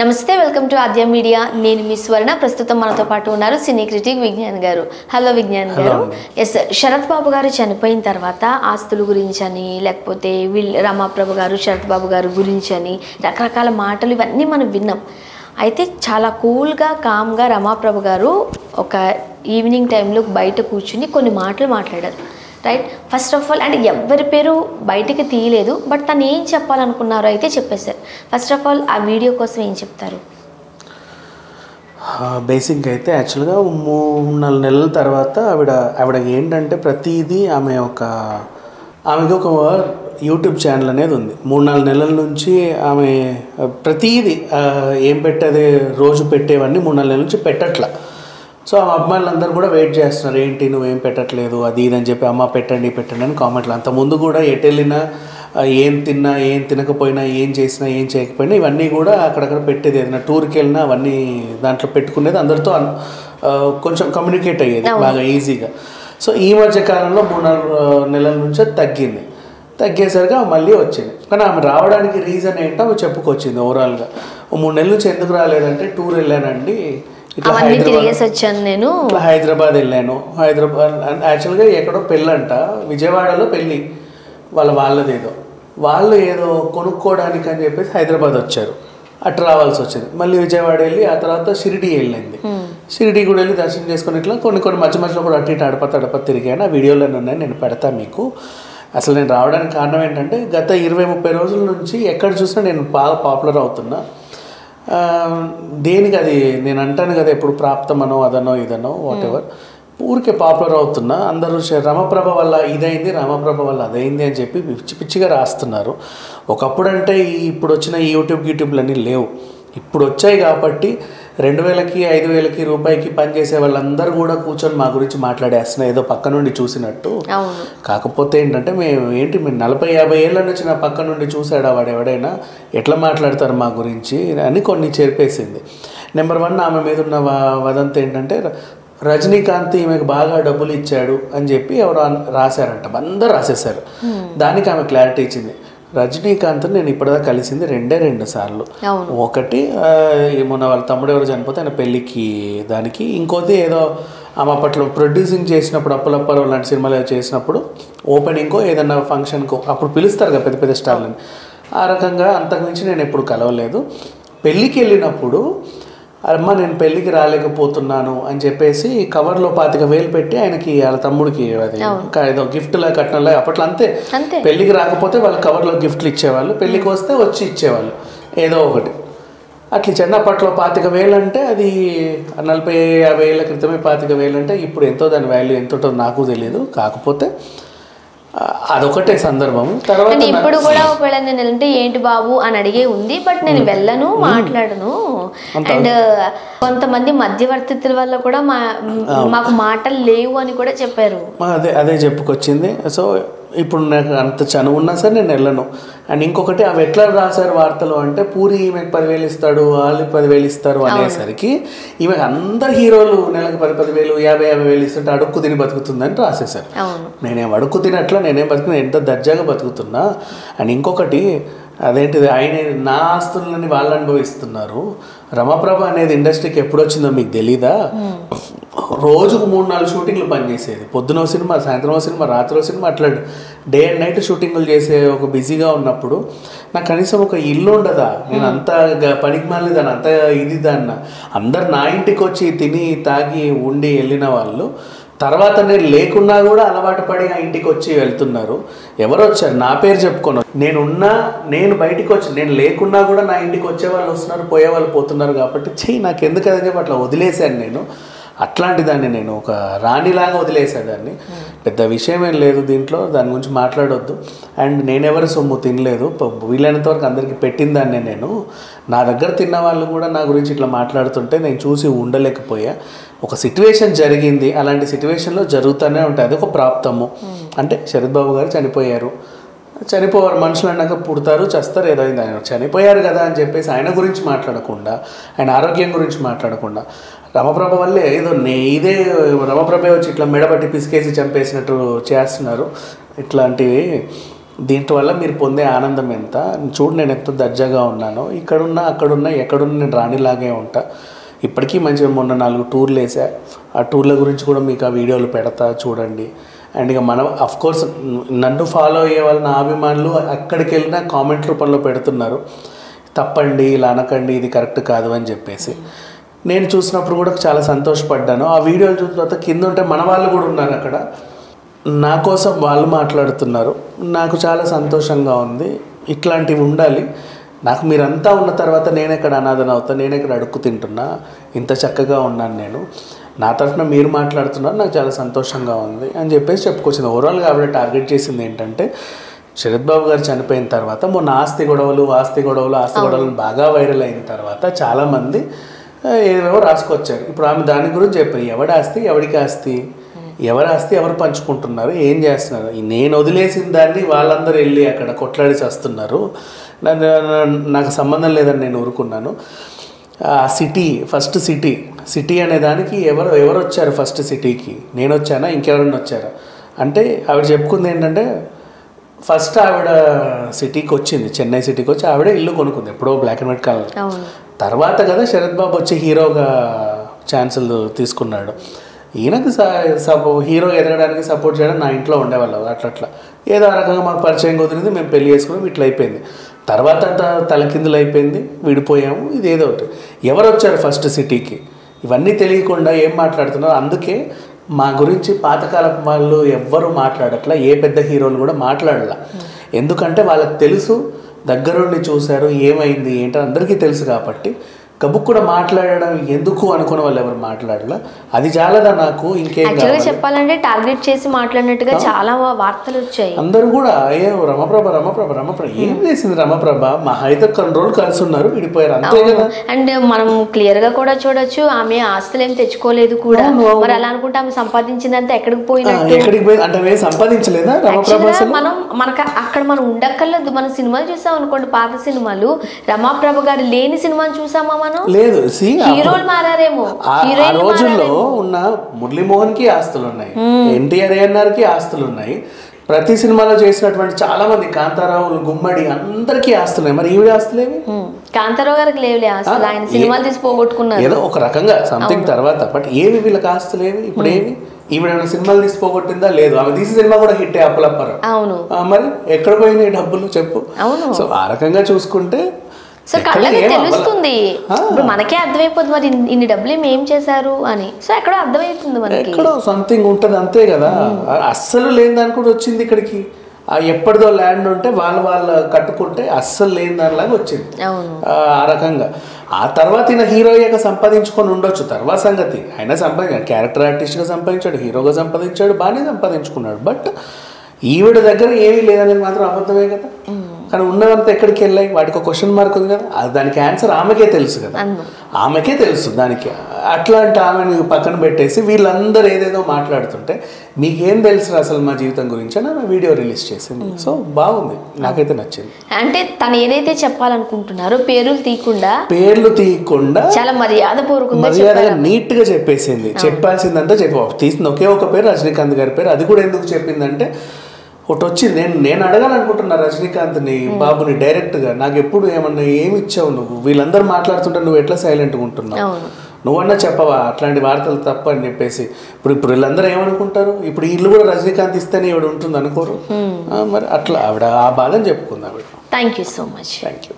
నమస్తే, welcome to Aadya media. నేను మీ స్వర్ణ. ప్రస్తుతం మనతో పాటు ఉన్నారు సినీ క్రిటిక్ విజ్ఞాన్ గారు. హలో విజ్ఞాన్ గారు. ఎస్, శరత్ బాబు గారు చనిపోయిన తర్వాత ఆస్తుల గురించి అని, లేకపోతే రమాప్రభ గారు శరత్ బాబు గారు గురించి అని రకరకాల మాటలు ఇవన్నీ మనం విన్నాం. అయితే చాలా కూల్గా కామ్గా రమాప్రభ గారు ఒక ఈవినింగ్ టైంలో బయట కూర్చుని కొన్ని మాటలు మాట్లాడారు. రైట్, ఫస్ట్ ఆఫ్ ఆల్, అంటే ఎవరి పేరు బయటికి తీయలేదు, బట్ తను ఏం చెప్పాలనుకున్నారో అయితే చెప్పేశారు. ఫస్ట్ ఆఫ్ ఆల్ ఆ వీడియో కోసం ఏం చెప్తారు? బేసిక్గా అయితే యాక్చువల్గా 3-4 నెలల తర్వాత ఆవిడకి ఏంటంటే ప్రతిదీ ఆమెకి ఒక యూట్యూబ్ ఛానల్ అనేది ఉంది. 3-4 నెలల నుంచి ఆమె ప్రతిదీ ఏం పెట్టేది, రోజు పెట్టేవన్నీ 3-4 నెలల నుంచి పెట్టట్లా. సో ఆ అమ్మాయిలందరూ కూడా వెయిట్ చేస్తున్నారు, ఏంటి నువ్వేం పెట్టట్లేదు అది ఇదని చెప్పి, అమ్మ పెట్టండి అని కామెంట్లు. అంతకుముందు కూడా ఎటు వెళ్ళినా, ఏం తిన్నా ఏం తినకపోయినా, ఏం చేసినా ఏం చేయకపోయినా ఇవన్నీ కూడా అక్కడక్కడ పెట్టేది. ఏదైనా టూర్కి వెళ్ళినా అవన్నీ దాంట్లో పెట్టుకునేది, అందరితో కొంచెం కమ్యూనికేట్ అయ్యేది బాగా ఈజీగా. సో ఈ మధ్య కాలంలో 3-4 నెలల నుంచి తగ్గేసరికి మళ్ళీ వచ్చింది. కానీ ఆమె రావడానికి రీజన్ ఏంటో ఆమె చెప్పుకొచ్చింది. ఓవరాల్గా 3 నెలల నుంచి ఎందుకు రాలేదంటే, టూర్ వెళ్ళానండి, ఇట్లా హైదరాబాద్ వెళ్ళాను. హైదరాబాద్ యాక్చువల్గా ఎక్కడో పెళ్ళంట, విజయవాడలో పెళ్ళి వాళ్ళదేదో, వాళ్ళు ఏదో కొనుక్కోవడానికి అని చెప్పేసి హైదరాబాద్ వచ్చారు. అటు రావాల్సి వచ్చింది. మళ్ళీ విజయవాడ వెళ్ళి ఆ తర్వాత షిరిడి వెళ్ళింది. షిరిడి కూడా వెళ్ళి దర్శనం చేసుకుని ఇట్లా కొన్ని మధ్యలో కూడా అటు ఇటు అడప తిరిగాను. ఆ వీడియోలోనే ఉన్నాయి, నేను పెడతా మీకు. అసలు నేను రావడానికి కారణం ఏంటంటే, గత 20-30 రోజుల నుంచి ఎక్కడ చూసినా నేను బాగా పాపులర్ అవుతున్నా. దేనికి అది నేను అంటాను కదా, ఎప్పుడు ప్రాప్తమనో అదనో ఇదనో వాట్ ఎవర్, ఊరికే పాపులర్ అవుతున్నా. అందరూ రమప్రభ వల్ల ఇదైంది, రమప్రభ వల్ల అదైంది అని చెప్పి పిచ్చిగా రాస్తున్నారు. ఒకప్పుడు అంటే ఇప్పుడు వచ్చిన ఈ యూట్యూబ్లు అన్నీ లేవు, ఇప్పుడు వచ్చాయి కాబట్టి 2,000కి 5,000కి రూపాయికి పనిచేసే వాళ్ళందరూ కూడా కూర్చొని మా గురించి మాట్లాడేస్తున్నారు, ఏదో పక్క నుండి చూసినట్టు. కాకపోతే ఏంటంటే మేము 40-50 ఏళ్ళ నుంచి నా పక్క నుండి చూసాడా వాడు ఎవడైనా, ఎట్లా మాట్లాడతారు మా గురించి అని కొన్ని చేర్పేసింది. నెంబర్ 1 ఆమె మీద ఉన్న వదంతి ఏంటంటే, రజనీకాంత్ ఈమెకు బాగా డబ్బులు ఇచ్చాడు అని చెప్పి ఎవరో రాశారంట, అందరూ రాసేసారు. దానికి ఆమె క్లారిటీ ఇచ్చింది. రజనీకాంత్ నేను ఇప్పటిదాకా కలిసింది 2 సార్లు. ఒకటి మొన్న వాళ్ళ తమ్ముడు ఎవరు చనిపోతే ఆయన పెళ్ళికి, దానికి. ఇంకోటి ఏదో ఆమె అప్పట్లో ప్రొడ్యూసింగ్ చేసినప్పుడు, అప్పులప్పారావు లాంటి సినిమాలు చేసినప్పుడు ఓపెనింగ్కో ఏదన్నా ఫంక్షన్కో అప్పుడు పిలుస్తారు కదా పెద్ద స్టార్లని, ఆ రకంగా. అంతకుమించి నేను ఎప్పుడు కలవలేదు. పెళ్ళికి వెళ్ళినప్పుడు, అమ్మ నేను పెళ్ళికి రాలేకపోతున్నాను అని చెప్పేసి కవర్లో 25,000 పెట్టి ఆయనకి, వాళ్ళ తమ్ముడికి అది ఏదో గిఫ్ట్లా కట్నంలా. అప్పట్లో అంతే, పెళ్ళికి రాకపోతే వాళ్ళు కవర్లో గిఫ్ట్లు ఇచ్చేవాళ్ళు, పెళ్ళికి వస్తే వచ్చి ఇచ్చేవాళ్ళు ఏదో ఒకటి. అట్లా ఇచ్చాడు. అప్పట్లో 25,000 అంటే అది 40-50 ఏళ్ళ క్రితమే 25,000 అంటే ఇప్పుడు ఎంతో, దాని వాల్యూ ఎంతో నాకు తెలియదు. కాకపోతే అదొకటే సందర్భము. తర్వాత ఇప్పుడు కూడా ఒకవేళ నేను వెళ్ళంటే ఏంటి బాబు అని అడిగే ఉంది, బట్ నేను వెళ్ళను, మాట్లాడను. అండ్ కొంతమంది మధ్యవర్తిత్తుల వల్ల కూడా మాకు మాటలు లేవు అని కూడా చెప్పారు. అదే చెప్పుకొచ్చింది. సో ఇప్పుడు నాకు అంత చనువు ఉన్నా సరే నేను వెళ్ళను. అండ్ ఇంకొకటి, అవి ఎట్లా రాశారు వార్తలు అంటే, పూరి ఈమెకు 10,000 ఇస్తాడు, వాళ్ళు 10,000 ఇస్తారు అనేసరికి ఈమె అందరు హీరోలు నెలకు 10,000 50,000 ఇస్తుంటే అడుక్కు తిని బతుకుతుందని రాసేసారు. నేనేం అడుక్కు తినట్లా, నేనేం బతుకుతున్నా, ఎంత దర్జాగా బతుకుతున్నా. అండ్ ఇంకొకటి అదేంటిది, ఆయన నా ఆస్తులని వాళ్ళు అనుభవిస్తున్నారు. రమప్రభ అనేది ఇండస్ట్రీకి ఎప్పుడు వచ్చిందో మీకు తెలీదా? రోజుకు 3-4 షూటింగ్లు పనిచేసేది. పొద్దునో సినిమా, సాయంత్రం సినిమా, రాత్రి సినిమా, అట్లా డే అండ్ నైట్ షూటింగ్లు చేసే ఒక బిజీగా ఉన్నప్పుడు నాకు కనీసం ఒక ఇల్లు ఉండదా? నేను అంత పనికి మాలేదాన్ని, అంత ఇది దాన్న. అందరు నా ఇంటికి వచ్చి తిని తాగి ఉండి వెళ్ళిన వాళ్ళు తర్వాత నేను లేకున్నా కూడా అలవాటు పడి ఆ ఇంటికి వచ్చి వెళ్తున్నారు. ఎవరు వచ్చారు? నా పేరు చెప్పుకోను, నేను బయటికి వచ్చి, నేను లేకున్నా కూడా నా ఇంటికి వచ్చే వాళ్ళు వస్తున్నారు, పోయే వాళ్ళు పోతున్నారు. కాబట్టి నాకు ఎందుకు అదని చెప్పి అట్లా వదిలేశాను. నేను అట్లాంటి దాన్ని నేను ఒక రాణిలాగా వదిలేసేదాన్ని. పెద్ద విషయం ఏం లేదు దీంట్లో, దాని గురించి మాట్లాడొద్దు. అండ్ నేనెవరి సొమ్ము తినలేదు, వీలైనంత వరకు అందరికీ పెట్టిన దాన్ని. నేను నా దగ్గర తిన్న వాళ్ళు కూడా నా గురించి ఇట్లా మాట్లాడుతుంటే నేను చూసి ఉండలేకపోయా. ఒక సిట్యువేషన్ జరిగింది, అలాంటి సిట్యువేషన్లో జరుగుతూనే ఉంటుంది, అది ఒక ప్రాప్తము. అంటే శరత్ బాబు గారు చనిపోయారు, మనుషులు అన్నాక పుడతారు, చేస్తారు, ఏదో ఆయన చనిపోయారు కదా అని చెప్పేసి ఆయన గురించి మాట్లాడకుండా, ఆయన ఆరోగ్యం గురించి మాట్లాడకుండా, రమప్రభ వల్లే ఏదో ఇదే రమప్రభ వచ్చి ఇట్లా మెడబట్టి పిసికేసి చంపేసినట్టు చేస్తున్నారు. ఇట్లాంటివి దీంట్ వల్ల మీరు పొందే ఆనందం ఎంత, చూడు నేను ఎంత దర్జాగా ఉన్నానో, ఇక్కడున్నా అక్కడున్నా ఎక్కడున్నా నేను రాణిలాగే ఉంటా. ఇప్పటికీ మంచిగా మొన్న 4 టూర్లు వేసా, ఆ టూర్ల గురించి కూడా మీకు ఆ వీడియోలు పెడతా చూడండి. అండ్ ఇక మనం అఫ్కోర్స్ నన్ను ఫాలో అయ్యే వాళ్ళు, నా అభిమానులు అక్కడికి వెళ్ళినా కామెంట్ రూపంలో పెడుతున్నారు, తప్పండి ఇలా అనకండి ఇది కరెక్ట్ కాదు అని చెప్పేసి. నేను చూసినప్పుడు కూడా చాలా సంతోషపడ్డాను. ఆ వీడియోలు చూసిన తర్వాత కింద ఉంటే మన వాళ్ళు కూడా ఉన్నారు అక్కడ, నా కోసం వాళ్ళు మాట్లాడుతున్నారు. నాకు చాలా సంతోషంగా ఉంది. ఇట్లాంటివి ఉండాలి. నాకు మీరంతా ఉన్న తర్వాత నేను ఎక్కడ అనాథన అవుతా, నేను ఎక్కడ అడుక్కు తింటున్నా, ఇంత చక్కగా ఉన్నాను నేను, నా తరఫున మీరు మాట్లాడుతున్నారు, నాకు చాలా సంతోషంగా ఉంది అని చెప్పేసి చెప్పుకొచ్చింది. ఓవరాల్గా ఆవిడ టార్గెట్ చేసింది ఏంటంటే, శరత్ బాబు గారు చనిపోయిన తర్వాత మొన్న ఆస్తి గొడవలు బాగా వైరల్ అయిన తర్వాత చాలామంది ఏవేవో రాసుకొచ్చారు. ఇప్పుడు ఆమె దాని గురించి చెప్పారు, ఎవడి ఆస్తి ఎవరికి ఆస్తి, ఎవరి ఆస్తి ఎవరు పంచుకుంటున్నారు, ఏం చేస్తున్నారు, నేను వదిలేసిన దాన్ని వాళ్ళందరూ వెళ్ళి అక్కడ కొట్లాడేసి వస్తున్నారు, నాకు సంబంధం లేదని నేను ఊరుకున్నాను. ఆ ఫస్ట్ సిటీ అనే దానికి ఎవరు వచ్చారు ఫస్ట్ సిటీకి, నేను వచ్చానా ఇంకెవరన్నా వచ్చారా అంటే ఆవిడ చెప్పుకుంది ఏంటంటే, ఫస్ట్ ఆవిడ సిటీకి వచ్చింది, చెన్నై సిటీకి వచ్చి ఆవిడ ఇల్లు కొనుక్కుంది ఎప్పుడో బ్లాక్ అండ్ వైట్ కలర్. తర్వాత కదా శరత్ బాబు వచ్చి హీరోగా ఛాన్సులు తీసుకున్నాడు. ఈయనకి హీరో ఎదగడానికి సపోర్ట్ చేయడం నా ఇంట్లో ఉండేవాళ్ళు అట్లా ఏదో ఆ రకంగా మాకు పరిచయం కుదిరింది, మేము పెళ్లి చేసుకున్నాం, ఇట్లా అయిపోయింది. తర్వాత తలకిందులు అయిపోయింది, విడిపోయాము. ఇది ఏదో ఒకటి. ఎవరు వచ్చారు ఫస్ట్ సిటీకి, ఇవన్నీ తెలియకుండా ఏం మాట్లాడుతున్నారు. అందుకే మా గురించి పాతకాలపు వాళ్ళు ఎవ్వరూ మాట్లాడట్లా, ఏ పెద్ద హీరోలు కూడా మాట్లాడలా. ఎందుకంటే వాళ్ళకి తెలుసు, దగ్గరుండి చూశారు, ఏమైంది ఏంటో అందరికీ తెలుసు. కాబట్టి కబుక్ కూడా మాట్లాడడం ఎందుకు అనుకున్న వాళ్ళు ఎవరు మాట్లాడలా. అది చాలదా నాకు, ఇంకేం చెప్పాలంటే టార్గెట్ చేసి మాట్లాడినట్టుగా చాలా వార్తలు వచ్చాయి. అందరూ కూడా రమప్రభ ఏం చేసింది రమప్రభ, మా అయితే కొన్ని రోజులు కలిసి ఉన్నారు, విడిపోయారు, అంతే కదా. అండ్ మనం క్లియర్ గా కూడా చూడొచ్చు, ఆమె ఆస్తులు ఏం తెచ్చుకోలేదు కూడా. మరి అలా అనుకుంటే ఆమె సంపాదించిందంతా ఎక్కడికి పోయినట్టు, ఎక్కడికి పోయింది అంటే సంపాదించలేదా రమప్రభ? మనకు అక్కడ మనం ఉండక్కర్లేదు. మనం సినిమాలు చూసాం అనుకోండి, పాత సినిమాలు, రమాప్రభ గారు లేని సినిమాలు చూసామా మనం? లేదు. హీరోలు మారారేమో, ఆ రోజుల్లో ఉన్న మురళీమోహన్ కి ఆస్తులు ఉన్నాయి, ఎన్టీఆర్ ఏఎన్ఆర్ కి ఆస్తులు ఉన్నాయి, ప్రతి సినిమాలో చేసినటువంటి చాలా మంది, కాంతారావు, గుమ్మడి, అందరికీ ఆస్తులు ఉన్నాయి. మరి ఈవిడ ఆస్తులేవి? కాంతారావు గారికి లేవులే ఆస్తులు, ఆయన సినిమాలు తీసి పోగొట్టుకున్నారు ఏదో ఒక రకంగా సంథింగ్ తర్వాత. బట్ ఏవి వీళ్ళకి ఆస్తులేవి? ఇప్పుడు ఏవి? ఈవిడ సినిమాలు తీసి పోగొట్టిందా? లేదు. ఆమె తీసి సినిమా కూడా హిట్టే, అప్పలప్పరు. అవును. మరి ఎక్కడ పోయినాయి డబ్బులు చెప్పు? సో ఆ రకంగా చూసుకుంటే సో కళ్ళకి తెలుస్తుంది. ఇప్పుడు మనకే అర్థమైపోతుంది మరి ఇన్ని డబ్బులు ఏం చేశారు అని. సో ఎక్కడో అర్థమవుతుంది మనకి, ఎక్కడో సంథింగ్ ఉంటుంది, అంతే కదా. అస్సలు లేని దాని కూడా వచ్చింది ఇక్కడికి. ఎప్పటిదో ల్యాండ్ ఉంటే వాళ్ళు కట్టుకుంటే అస్సలు లేని దానిలాగా వచ్చింది. ఆ రకంగా ఆ తర్వాత ఈయన హీరో అయ్యాక సంపాదించుకొని ఉండొచ్చు, తర్వాత సంగతి. ఆయన సంపాదించాడు, క్యారెక్టర్ ఆర్టిస్ట్గా సంపాదించాడు, హీరోగా సంపాదించాడు, బాగానే సంపాదించుకున్నాడు. బట్ ఈవిడ దగ్గర ఏమీ లేదనేది మాత్రం అబద్ధమే కదా. కానీ ఉన్నవంతా ఎక్కడికి వెళ్ళాయి, వాటికి ఒక క్వశ్చన్ మార్క్ ఉంది కదా. దానికి ఆన్సర్ ఆమెకే తెలుసు కదా, ఆమెకే తెలుసు దానికి. అట్లాంటి ఆమెను పక్కన పెట్టేసి వీళ్ళందరూ ఏదేదో మాట్లాడుతుంటే మీకేం తెలుసు అసలు మా జీవితం గురించి అని ఆమె వీడియో రిలీజ్ చేసింది. సో బాగుంది, నాకైతే నచ్చింది. అంటే తను ఏదైతే చెప్పాలనుకుంటున్నారో పేర్లు తీయకుండా చాలా మర్యాదగా నీట్ గా చెప్పేసింది. చెప్పాల్సిందంతా తీసింది ఒకే ఒక పేరు, రజనీకాంత్ గారి పేరు. అది కూడా ఎందుకు చెప్పిందంటే, ఒకటి వచ్చింది, నేను అడగాలనుకుంటున్నా రజనీకాంత్ని, బాబుని డైరెక్ట్గా, నాకు ఎప్పుడు ఏమన్నా ఏమి ఇచ్చావు నువ్వు, వీళ్ళందరూ మాట్లాడుతుంటే నువ్వు ఎట్లా సైలెంట్గా ఉంటున్నావు, నువ్వన్నా చెప్పవా అట్లాంటి వార్తలు తప్ప అని చెప్పేసి. ఇప్పుడు వీళ్ళందరూ ఏమనుకుంటారు, ఇప్పుడు ఇల్లు కూడా రజనీకాంత్ ఇస్తేనే ఇవిడ ఉంటుంది అనుకోరు. మరి అట్లా ఆవిడ ఆ బాధని చెప్పుకుంది ఆవిడ. Thank you so much. Thank you.